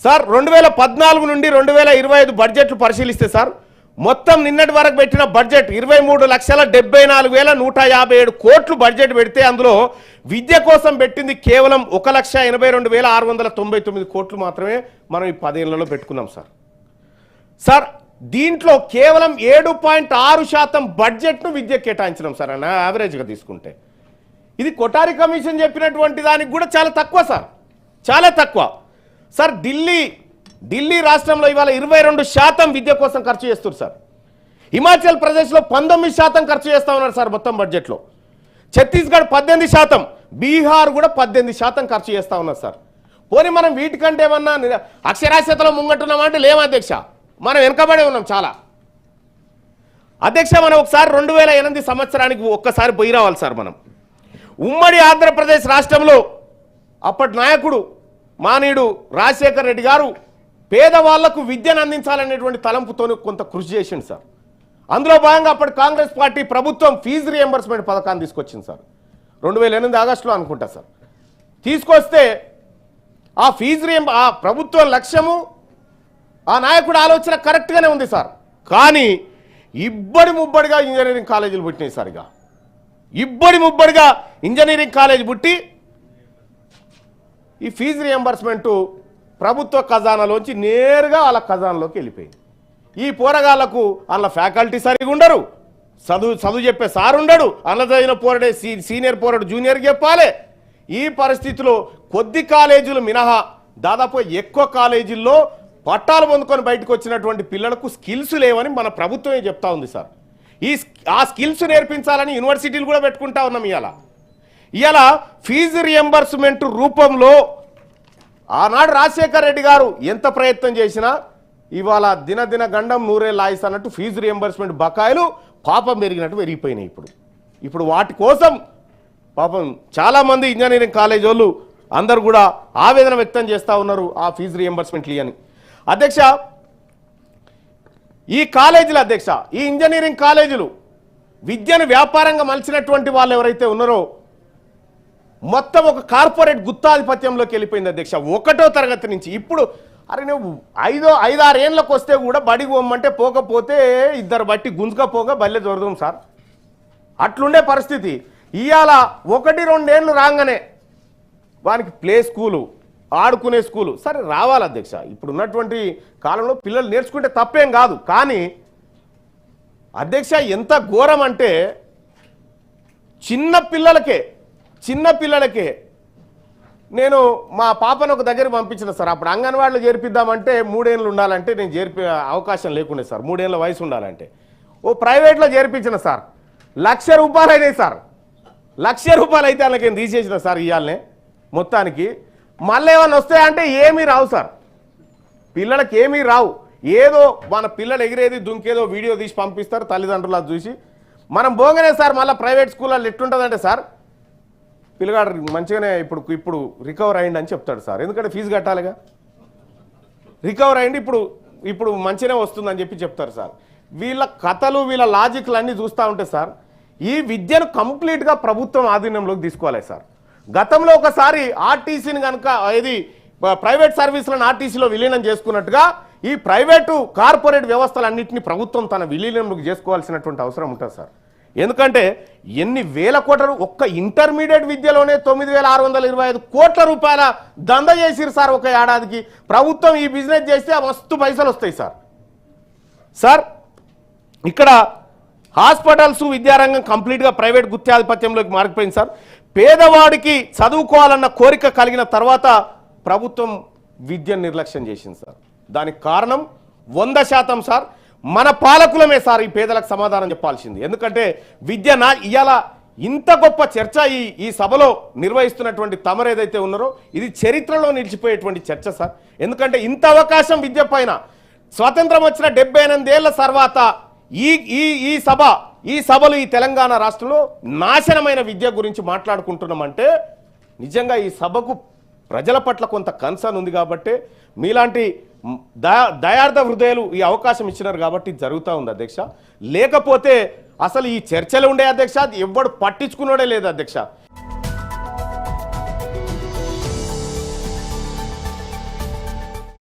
Sir 2014 నుండి 2025 బడ్జెట్లు పరిశీలిస్తే సార్ మొత్తం నిన్నటి వరకు పెట్టిన బడ్జెట్ 23,74,157 కోట్లు బడ్జెట్ పెడితే అందులో విద్య కోసం పెట్టింది కేవలం 1,82,699 కోట్లు మాత్రమే మనం ఈ 10 ఏళ్లలో పెట్టుకున్నాం సార్. సార్ దీంట్లో కేవలం 7.6% బడ్జెట్ను విద్య కేటాయించడం సార్ అన్న యావరేజ్గా తీసుకుంటే. ఇది కొఠారి కమిషన్ చెప్పినటువంటి దానికి కూడా చాలా తక్కువ సార్, చాలా తక్కువ సార్. ఢిల్లీ రాష్ట్రంలో ఇవాళ 22% విద్య కోసం ఖర్చు చేస్తారు సార్. హిమాచల్ ప్రదేశ్లో 19% ఖర్చు చేస్తూ ఉన్నారు సార్ మొత్తం బడ్జెట్లో. ఛత్తీస్గఢ్ 18%, బీహార్ కూడా 18% ఖర్చు చేస్తూ ఉన్నారు సార్. పోనీ మనం వీటికంటే ఏమన్నా అక్షరాస్యతలో ముంగట్టున్నామంటే లేము అధ్యక్ష, మనం వెనకబడే ఉన్నాం చాలా. అధ్యక్ష మనం ఒకసారి 2008 సంవత్సరానికి ఒక్కసారి పోయి రావాలి సార్. మనం ఉమ్మడి ఆంధ్రప్రదేశ్ రాష్ట్రంలో అప్పటి నాయకుడు మానీయుడు రాజశేఖర్ రెడ్డి గారు పేదవాళ్లకు విద్యను అందించాలనేటువంటి తలంపుతో కొంత కృషి చేసింది సార్. అందులో భాగంగా అప్పటి కాంగ్రెస్ పార్టీ ప్రభుత్వం ఫీజు రియంబర్స్మెంట్ పథకాన్ని తీసుకొచ్చింది సార్ 2008 ఆగస్టులో అనుకుంటా సార్. తీసుకొస్తే ఆ ఫీజు ఆ ప్రభుత్వం లక్ష్యము ఆ నాయకుడు ఆలోచన కరెక్ట్గానే ఉంది సార్. కానీ ఇబ్బడి ముబ్బడిగా ఇంజనీరింగ్ కాలేజీలు పుట్టినాయి సార్. ఇక ఇబ్బడి ముబ్బడిగా ఇంజనీరింగ్ కాలేజీ పుట్టి ఈ ఫీజు రియంబర్స్మెంట్ ప్రభుత్వ ఖజానాలోంచి నేరుగా వాళ్ళ ఖజానాలోకి వెళ్ళిపోయింది. ఈ పోరగాళ్లకు వాళ్ళ ఫ్యాకల్టీ సరిగా ఉండరు, చదువు చెప్పే సార్ ఉండడు, అన్న చదివిన పోరడే సీనియర్ పోరడు జూనియర్కి చెప్పాలి. ఈ పరిస్థితిలో కొద్ది కాలేజీలు మినహా దాదాపు ఎక్కువ కాలేజీల్లో పట్టాలు పొందుకొని బయటకు వచ్చినటువంటి పిల్లలకు స్కిల్స్ లేవని మన ప్రభుత్వమే చెప్తా ఉంది సార్. ఆ స్కిల్స్ నేర్పించాలని యూనివర్సిటీలు కూడా పెట్టుకుంటా ఉన్నాం. ఇవాళ ఫీజు రియంబర్స్మెంట్ రూపంలో ఆనాడు రాజశేఖర్ రెడ్డి గారు ఎంత ప్రయత్నం చేసినా ఇవాళ దినదిన గండం నూరేళ్ళు ఆయుస్ అన్నట్టు ఫీజు రియంబర్స్మెంట్ బకాయిలు పాపం పెరిగినట్టు పెరిగిపోయినాయి. ఇప్పుడు వాటి కోసం పాపం చాలామంది ఇంజనీరింగ్ కాలేజ్ వాళ్ళు అందరూ కూడా ఆవేదన వ్యక్తం చేస్తూ ఉన్నారు ఆ ఫీజు రియంబర్స్మెంట్లు అని. అధ్యక్ష ఈ కాలేజీలు అధ్యక్ష ఈ ఇంజనీరింగ్ కాలేజీలు విద్యను వ్యాపారంగా మలిచినటువంటి వాళ్ళు ఎవరైతే ఉన్నారో మొత్తం ఒక కార్పొరేట్ గుత్తాధిపత్యంలోకి వెళ్ళిపోయింది అధ్యక్ష. 1వ తరగతి నుంచి ఇప్పుడు అరే నువ్వు 5-6 ఏళ్ళకి వస్తే కూడా బడికి పోమంటే పోకపోతే ఇద్దరు బట్టి గుంజుకపోగా బల్లె దొరదాం సార్. అట్లుండే పరిస్థితి. ఇవాళ 1-2 ఏళ్ళు రాగానే వానికి ప్లే స్కూలు ఆడుకునే స్కూలు సరే రావాలి అధ్యక్ష. ఇప్పుడు ఉన్నటువంటి కాలంలో పిల్లలు నేర్చుకుంటే తప్పేం కాదు. కానీ అధ్యక్ష ఎంత ఘోరం అంటే చిన్న పిల్లలకే నేను మా పాపను ఒక దగ్గర పంపించిన సార్. అప్పుడు అంగన్వాడీలో చేర్పిద్దామంటే 3 ఏళ్ళు ఉండాలంటే నేను చేర్పే అవకాశం లేకుండే సార్. 3 ఏళ్ళ వయసు ఉండాలంటే ఓ ప్రైవేట్లో చేర్పించిన సార్. ₹1,00,000 అయినాయి సార్. ₹1,00,000 అయితే వాళ్ళకేం తీసేసిన సార్ ఇవాళనే మొత్తానికి. మళ్ళీ ఏమైనా వస్తాయంటే ఏమీ రావు సార్, పిల్లలకి ఏమీ రావు. ఏదో మన పిల్లలు ఎగిరేది దుంకేదో వీడియో తీసి పంపిస్తారు తల్లిదండ్రులు అది చూసి. మనం పోగానే సార్ మళ్ళీ ప్రైవేట్ స్కూల్లో ఎట్లుంటుందంటే సార్ పిల్లగాడు మంచిగానే ఇప్పుడు రికవర్ అయ్యింది అని చెప్తాడు సార్. ఎందుకంటే ఫీజు కట్టాలిగా, రికవర్ అయ్యింది ఇప్పుడు మంచిగానే వస్తుందని చెప్పి చెప్తారు సార్. వీళ్ళ కథలు వీళ్ళ లాజిక్లు అన్నీ చూస్తూ ఉంటే సార్ ఈ విద్యను కంప్లీట్గా ప్రభుత్వం ఆధీనంలోకి తీసుకోవాలి సార్. గతంలో ఒకసారి ఆర్టీసీని కనుక ఇది ప్రైవేట్ సర్వీసులను ఆర్టీసీలో విలీనం చేసుకున్నట్టుగా ఈ ప్రైవేటు కార్పొరేట్ వ్యవస్థలన్నింటినీ ప్రభుత్వం తన విలీనంలోకి చేసుకోవాల్సినటువంటి అవసరం ఉంటుంది సార్. ఎందుకంటే ఎన్ని వేల కోట్ల ఒక్క ఇంటర్మీడియట్ విద్యలోనే 9,625 కోట్ల రూపాయల దంద చేసిరు సార్ ఒక ఏడాదికి. ప్రభుత్వం ఈ బిజినెస్ చేస్తే మస్తు పైసలు వస్తాయి సార్. ఇక్కడ హాస్పిటల్స్ విద్యారంగం కంప్లీట్గా ప్రైవేట్ గుత్తాధిపత్యంలోకి మారిపోయింది సార్. పేదవాడికి చదువుకోవాలన్న కోరిక కలిగిన తర్వాత ప్రభుత్వం విద్యను నిర్లక్ష్యం చేసింది సార్. దానికి కారణం 100% సార్ మన పాలకులమే సార్ ఈ పేదలకు సమాధానం చెప్పాల్సింది. ఎందుకంటే విద్య ఇవాళ ఇంత గొప్ప చర్చ ఈ సభలో నిర్వహిస్తున్నటువంటి తమరు ఏదైతే ఉన్నారో ఇది చరిత్రలో నిలిచిపోయేటువంటి చర్చ సార్. ఎందుకంటే ఇంత అవకాశం విద్య పైన స్వాతంత్రం వచ్చిన 78 ఏళ్ల తర్వాత ఈ సభలు ఈ తెలంగాణ రాష్ట్రంలో నాశనమైన విద్య గురించి మాట్లాడుకుంటున్నామంటే నిజంగా ఈ సభకు ప్రజల పట్ల కొంత కన్సర్న్ ఉంది కాబట్టి మీలాంటి దయార్థ హృదయాలు ఈ అవకాశం ఇచ్చినారు కాబట్టి జరుగుతూ ఉంది అధ్యక్ష. లేకపోతే అసలు ఈ చర్చలు ఉండే అధ్యక్ష, ఎవ్వడు పట్టించుకున్నాడే లేదు అధ్యక్ష.